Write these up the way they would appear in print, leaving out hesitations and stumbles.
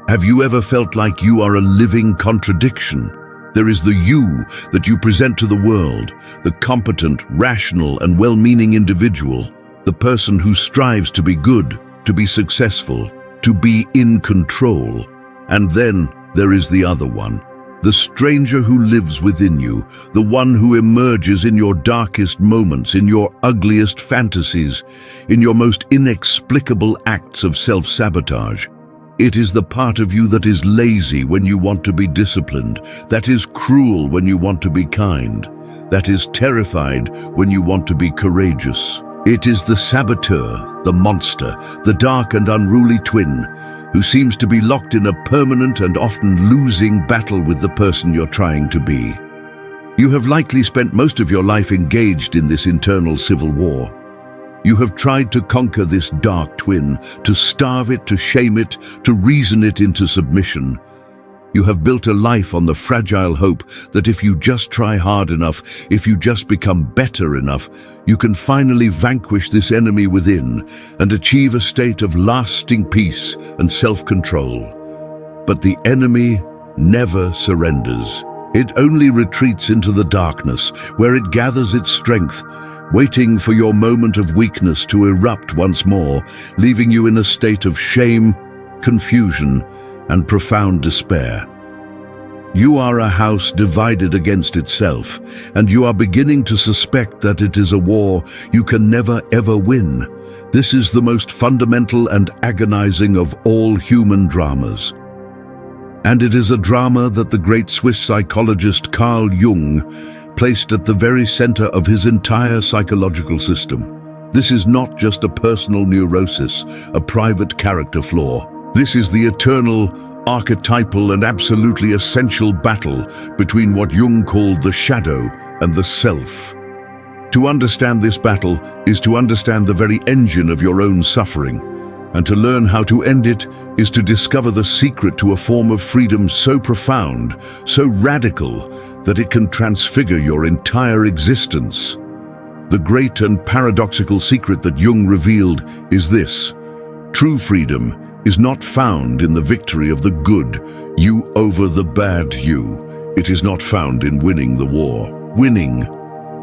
Have you ever felt like you are a living contradiction? There is the you that you present to the world, the competent, rational, and well-meaning individual, the person who strives to be good, to be successful, to be in control. And then there is the other one, the stranger who lives within you, the one who emerges in your darkest moments, in your ugliest fantasies, in your most inexplicable acts of self-sabotage. It is the part of you that is lazy when you want to be disciplined, that is cruel when you want to be kind, that is terrified when you want to be courageous. It is the saboteur, the monster, the dark and unruly twin, who seems to be locked in a permanent and often losing battle with the person you're trying to be. You have likely spent most of your life engaged in this internal civil war. You have tried to conquer this dark twin, to starve it, to shame it, to reason it into submission. You have built a life on the fragile hope that if you just try hard enough, if you just become better enough, you can finally vanquish this enemy within and achieve a state of lasting peace and self-control. But the enemy never surrenders. It only retreats into the darkness, where it gathers its strength, waiting for your moment of weakness to erupt once more, leaving you in a state of shame, confusion, and profound despair. You are a house divided against itself, and you are beginning to suspect that it is a war you can never ever win. This is the most fundamental and agonizing of all human dramas. And it is a drama that the great Swiss psychologist Carl Jung placed at the very center of his entire psychological system. This is not just a personal neurosis, a private character flaw. This is the eternal, archetypal, and absolutely essential battle between what Jung called the shadow and the self. To understand this battle is to understand the very engine of your own suffering, and to learn how to end it is to discover the secret to a form of freedom so profound, so radical, that it can transfigure your entire existence. The great and paradoxical secret that Jung revealed is this: true freedom is not found in the victory of the good you over the bad you. It is not found in winning the war.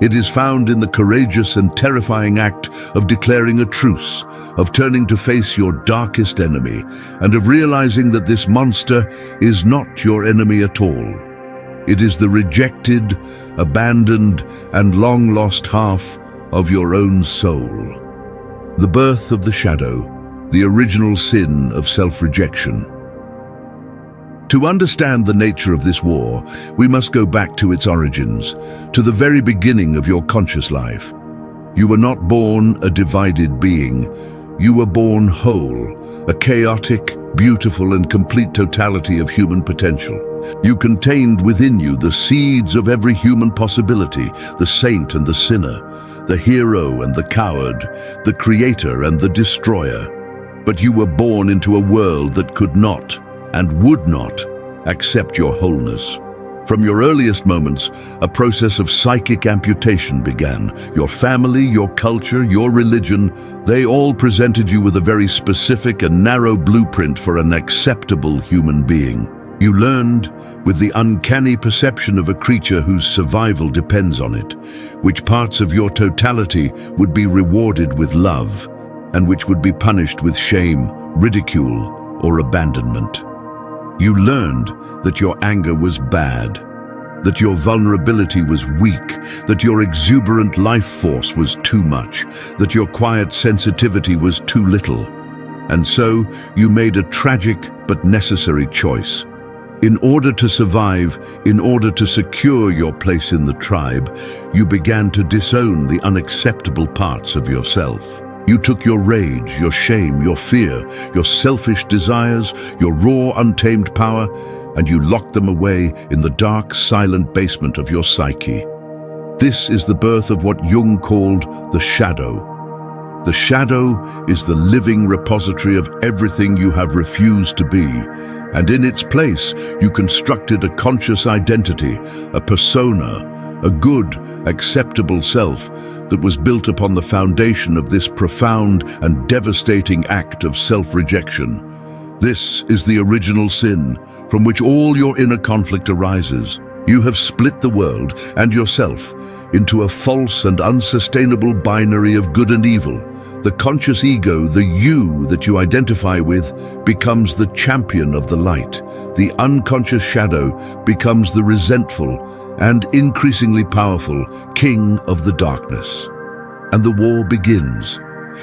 It is found in the courageous and terrifying act of declaring a truce, of turning to face your darkest enemy, and of realizing that this monster is not your enemy at all. It is the rejected, abandoned, and long-lost half of your own soul. The birth of the shadow, the original sin of self-rejection. To understand the nature of this war, we must go back to its origins, to the very beginning of your conscious life. You were not born a divided being. You were born whole, a chaotic, beautiful, and complete totality of human potential. You contained within you the seeds of every human possibility, the saint and the sinner, the hero and the coward, the creator and the destroyer. But you were born into a world that could not and would not accept your wholeness. From your earliest moments, a process of psychic amputation began. Your family, your culture, your religion, they all presented you with a very specific and narrow blueprint for an acceptable human being. You learned, with the uncanny perception of a creature whose survival depends on it, which parts of your totality would be rewarded with love, and which would be punished with shame, ridicule, or abandonment. You learned that your anger was bad, that your vulnerability was weak, that your exuberant life force was too much, that your quiet sensitivity was too little. And so you made a tragic but necessary choice. In order to survive, in order to secure your place in the tribe, you began to disown the unacceptable parts of yourself. You took your rage, your shame, your fear, your selfish desires, your raw, untamed power, and you locked them away in the dark, silent basement of your psyche. This is the birth of what Jung called the shadow. The shadow is the living repository of everything you have refused to be, and in its place you constructed a conscious identity, a persona, a good, acceptable self that was built upon the foundation of this profound and devastating act of self-rejection. This is the original sin, from which all your inner conflict arises. You have split the world and yourself into a false and unsustainable binary of good and evil. The conscious ego, the you that you identify with, becomes the champion of the light. The unconscious shadow becomes the resentful and increasingly powerful king of the darkness. And the war begins.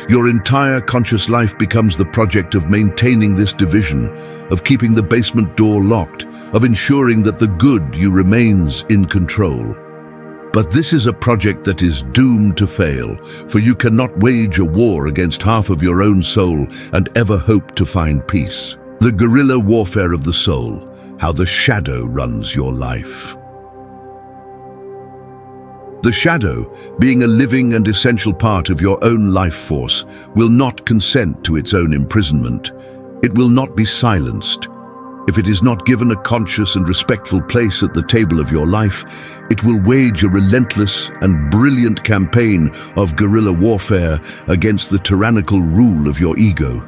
Your entire conscious life becomes the project of maintaining this division, of keeping the basement door locked, of ensuring that the good you remains in control. But this is a project that is doomed to fail, for you cannot wage a war against half of your own soul and ever hope to find peace. The guerrilla warfare of the soul, how the shadow runs your life. The shadow, being a living and essential part of your own life force, will not consent to its own imprisonment. It will not be silenced. If it is not given a conscious and respectful place at the table of your life, it will wage a relentless and brilliant campaign of guerrilla warfare against the tyrannical rule of your ego.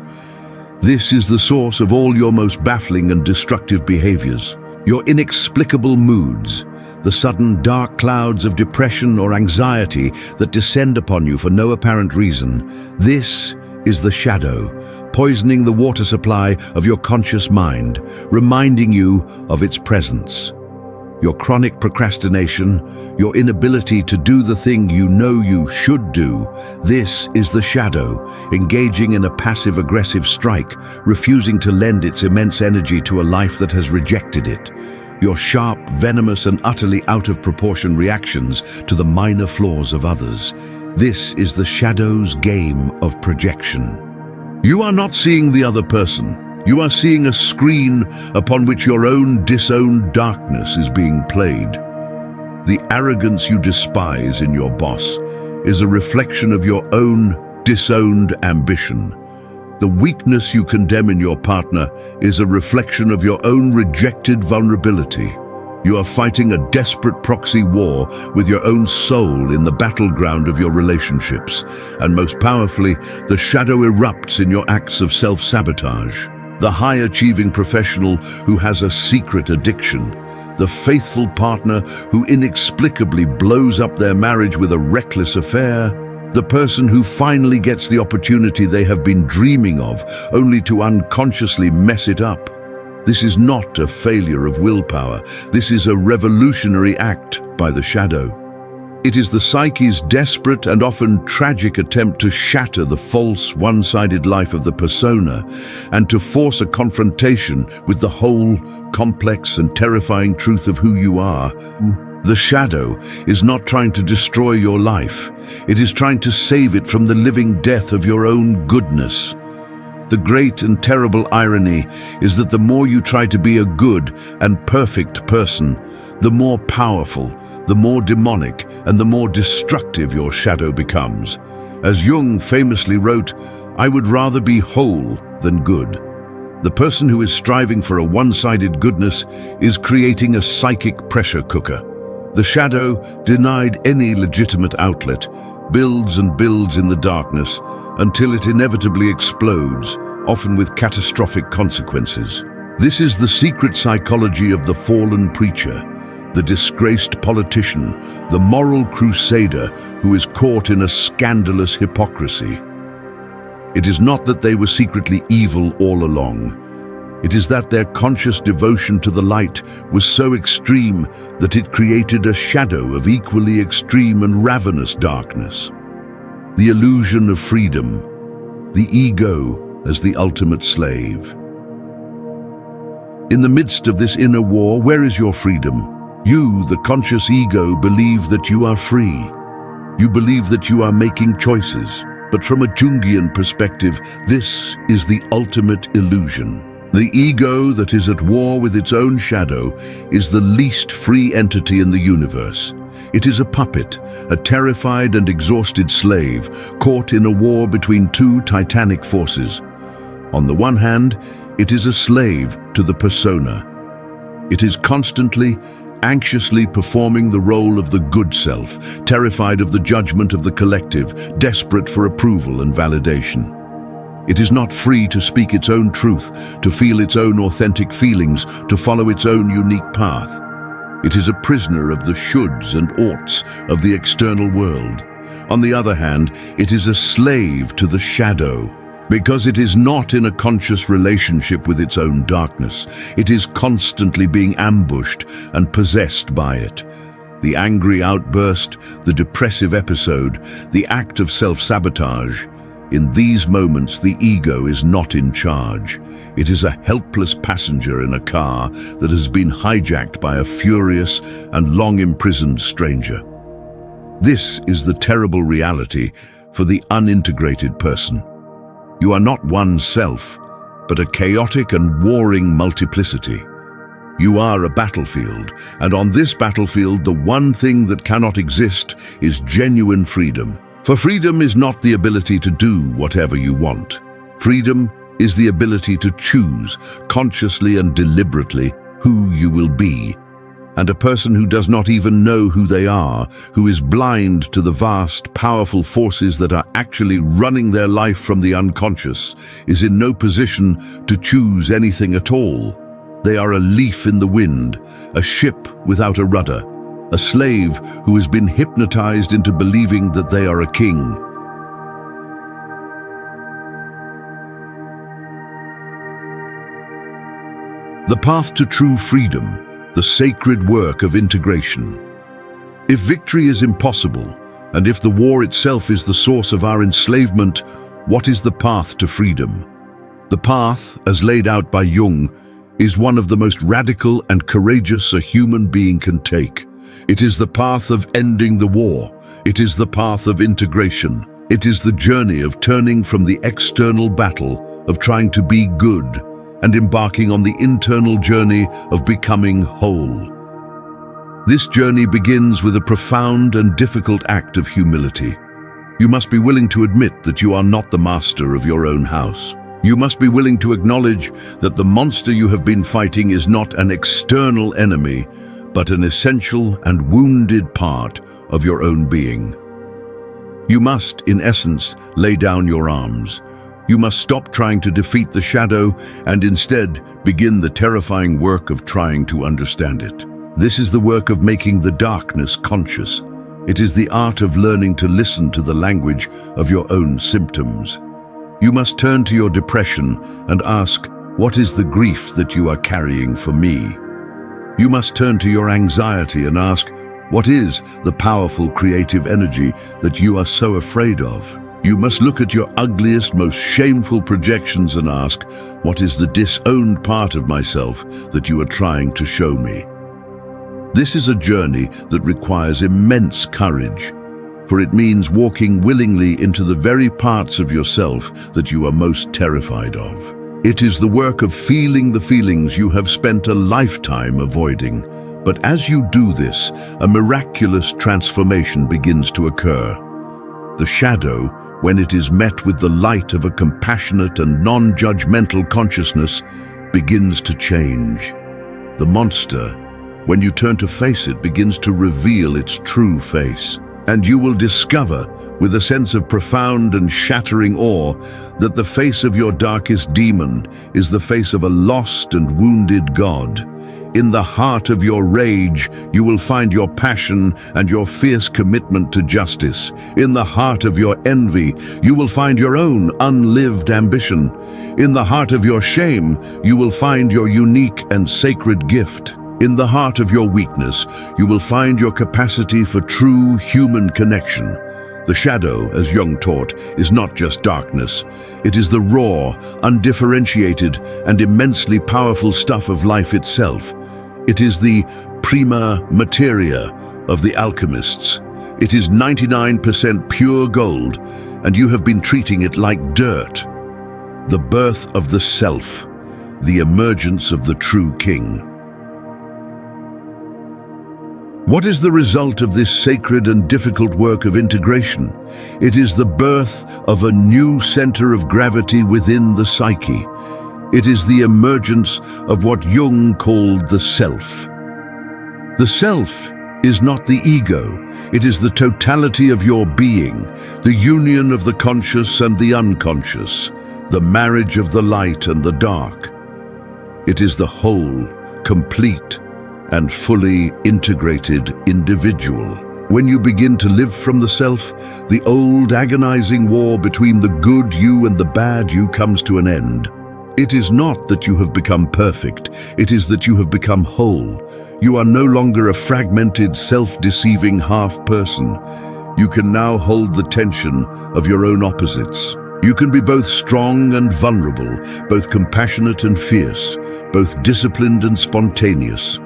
This is the source of all your most baffling and destructive behaviors. Your inexplicable moods, the sudden dark clouds of depression or anxiety that descend upon you for no apparent reason. This is the shadow, poisoning the water supply of your conscious mind, reminding you of its presence. Your chronic procrastination, your inability to do the thing you know you should do, this is the shadow, engaging in a passive-aggressive strike, refusing to lend its immense energy to a life that has rejected it. Your sharp, venomous, and utterly out-of-proportion reactions to the minor flaws of others. This is the shadow's game of projection. You are not seeing the other person. You are seeing a screen upon which your own disowned darkness is being played. The arrogance you despise in your boss is a reflection of your own disowned ambition. The weakness you condemn in your partner is a reflection of your own rejected vulnerability. You are fighting a desperate proxy war with your own soul in the battleground of your relationships. And most powerfully, the shadow erupts in your acts of self-sabotage. The high-achieving professional who has a secret addiction. The faithful partner who inexplicably blows up their marriage with a reckless affair. The person who finally gets the opportunity they have been dreaming of, only to unconsciously mess it up. This is not a failure of willpower. This is a revolutionary act by the shadow. It is the psyche's desperate and often tragic attempt to shatter the false, one-sided life of the persona and to force a confrontation with the whole, complex and terrifying truth of who you are. The shadow is not trying to destroy your life. It is trying to save it from the living death of your own goodness. The great and terrible irony is that the more you try to be a good and perfect person, the more powerful, the more demonic, and the more destructive your shadow becomes. As Jung famously wrote, "I would rather be whole than good." The person who is striving for a one-sided goodness is creating a psychic pressure cooker. The shadow, denied any legitimate outlet, builds and builds in the darkness until it inevitably explodes, often with catastrophic consequences. This is the secret psychology of the fallen preacher, the disgraced politician, the moral crusader who is caught in a scandalous hypocrisy. It is not that they were secretly evil all along. It is that their conscious devotion to the light was so extreme that it created a shadow of equally extreme and ravenous darkness. The illusion of freedom, the ego as the ultimate slave. In the midst of this inner war, where is your freedom? You, the conscious ego, believe that you are free. You believe that you are making choices. But from a Jungian perspective, this is the ultimate illusion. The ego that is at war with its own shadow is the least free entity in the universe. It is a puppet, a terrified and exhausted slave, caught in a war between two titanic forces. On the one hand, it is a slave to the persona. It is constantly, anxiously performing the role of the good self, terrified of the judgment of the collective, desperate for approval and validation. It is not free to speak its own truth, to feel its own authentic feelings, to follow its own unique path. It is a prisoner of the shoulds and oughts of the external world. On the other hand, it is a slave to the shadow, because it is not in a conscious relationship with its own darkness. It is constantly being ambushed and possessed by it. The angry outburst, the depressive episode, the act of self-sabotage. In these moments, the ego is not in charge. It is a helpless passenger in a car that has been hijacked by a furious and long-imprisoned stranger. This is the terrible reality for the unintegrated person. You are not one self, but a chaotic and warring multiplicity. You are a battlefield, and on this battlefield, the one thing that cannot exist is genuine freedom. For freedom is not the ability to do whatever you want. Freedom is the ability to choose, consciously and deliberately, who you will be. And a person who does not even know who they are, who is blind to the vast, powerful forces that are actually running their life from the unconscious, is in no position to choose anything at all. They are a leaf in the wind, a ship without a rudder, a slave who has been hypnotized into believing that they are a king. The path to true freedom, the sacred work of integration. If victory is impossible, and if the war itself is the source of our enslavement, what is the path to freedom? The path, as laid out by Jung, is one of the most radical and courageous a human being can take. It is the path of ending the war. It is the path of integration. It is the journey of turning from the external battle of trying to be good and embarking on the internal journey of becoming whole. This journey begins with a profound and difficult act of humility. You must be willing to admit that you are not the master of your own house. You must be willing to acknowledge that the monster you have been fighting is not an external enemy, but an essential and wounded part of your own being. You must, in essence, lay down your arms. You must stop trying to defeat the shadow and instead begin the terrifying work of trying to understand it. This is the work of making the darkness conscious. It is the art of learning to listen to the language of your own symptoms. You must turn to your depression and ask, what is the grief that you are carrying for me? You must turn to your anxiety and ask, what is the powerful creative energy that you are so afraid of? You must look at your ugliest, most shameful projections and ask, what is the disowned part of myself that you are trying to show me? This is a journey that requires immense courage, for it means walking willingly into the very parts of yourself that you are most terrified of. It is the work of feeling the feelings you have spent a lifetime avoiding. But as you do this, a miraculous transformation begins to occur. The shadow, when it is met with the light of a compassionate and non-judgmental consciousness, begins to change. The monster, when you turn to face it, begins to reveal its true face. And you will discover, with a sense of profound and shattering awe, that the face of your darkest demon is the face of a lost and wounded God. In the heart of your rage, you will find your passion and your fierce commitment to justice. In the heart of your envy, you will find your own unlived ambition. In the heart of your shame, you will find your unique and sacred gift. In the heart of your weakness, you will find your capacity for true human connection. The shadow, as Jung taught, is not just darkness. It is the raw, undifferentiated, and immensely powerful stuff of life itself. It is the prima materia of the alchemists. It is 99% pure gold, and you have been treating it like dirt. The birth of the self, the emergence of the true king. What is the result of this sacred and difficult work of integration? It is the birth of a new center of gravity within the psyche. It is the emergence of what Jung called the self. The self is not the ego. It is the totality of your being, the union of the conscious and the unconscious, the marriage of the light and the dark. It is the whole, complete, and fully integrated individual. When you begin to live from the self, the old agonizing war between the good you and the bad you comes to an end. It is not that you have become perfect, it is that you have become whole. You are no longer a fragmented, self-deceiving half-person. You can now hold the tension of your own opposites. You can be both strong and vulnerable, both compassionate and fierce, both disciplined and spontaneous.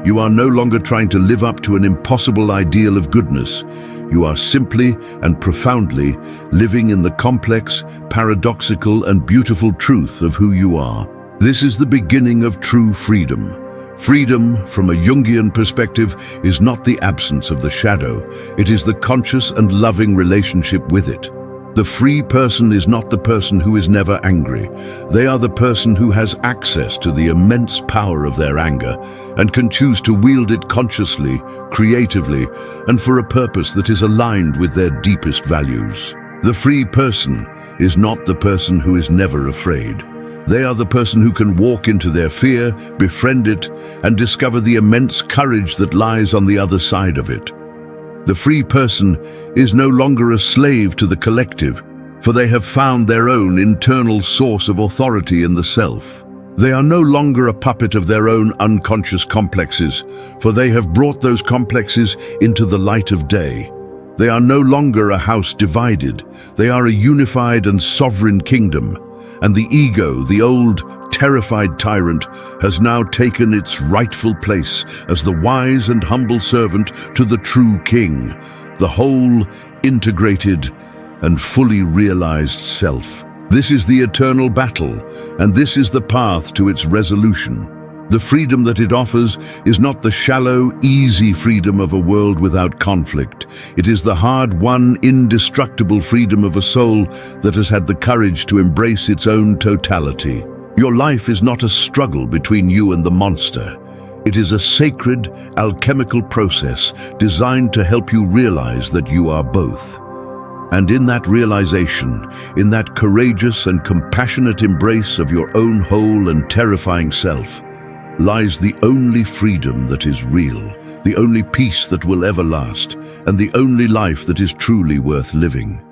You are no longer trying to live up to an impossible ideal of goodness. You are simply and profoundly living in the complex, paradoxical, and beautiful truth of who you are. This is the beginning of true freedom. Freedom, from a Jungian perspective, is not the absence of the shadow. It is the conscious and loving relationship with it. The free person is not the person who is never angry. They are the person who has access to the immense power of their anger and can choose to wield it consciously, creatively, and for a purpose that is aligned with their deepest values. The free person is not the person who is never afraid. They are the person who can walk into their fear, befriend it, and discover the immense courage that lies on the other side of it. The free person is no longer a slave to the collective, for they have found their own internal source of authority in the self. They are no longer a puppet of their own unconscious complexes, for they have brought those complexes into the light of day. They are no longer a house divided. They are a unified and sovereign kingdom. And the ego, the old, terrified tyrant, has now taken its rightful place as the wise and humble servant to the true king, the whole, integrated, and fully realized self. This is the eternal battle, and this is the path to its resolution. The freedom that it offers is not the shallow, easy freedom of a world without conflict. It is the hard-won, indestructible freedom of a soul that has had the courage to embrace its own totality. Your life is not a struggle between you and the monster. It is a sacred, alchemical process designed to help you realize that you are both. And in that realization, in that courageous and compassionate embrace of your own whole and terrifying self, lies the only freedom that is real, the only peace that will ever last, and the only life that is truly worth living.